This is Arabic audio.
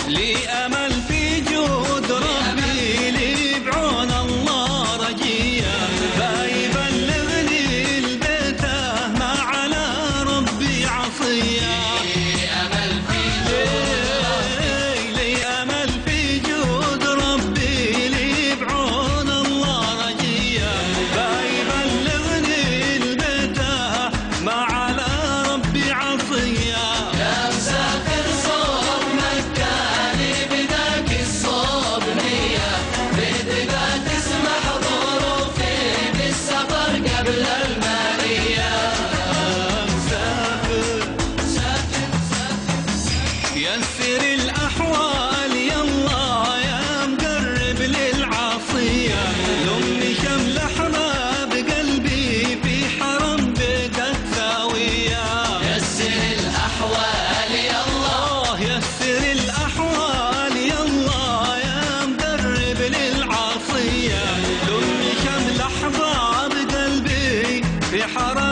لي أمل في جود ربي، لي بعون الله رجية، فيبلغني البيته ما على ربي عصية. لي أمل في جود ربي، لي بعون الله رجية، فيبلغني البيته ما على ربي عصية. يا مسافر صوب مكة لي بذاك الصوب نية، بدها تسمح ظروفي بالسفر قبل المالية. يسر الأحوال يلا يا مقرب للعصية، لأمي شمل أحباب قلبي في حرم بيتك ثاوية. يسر الأحوال يلا، يسر الأحوال يلا يا مقرب للعصية، لأمي شمل أحباب قلبي في حرم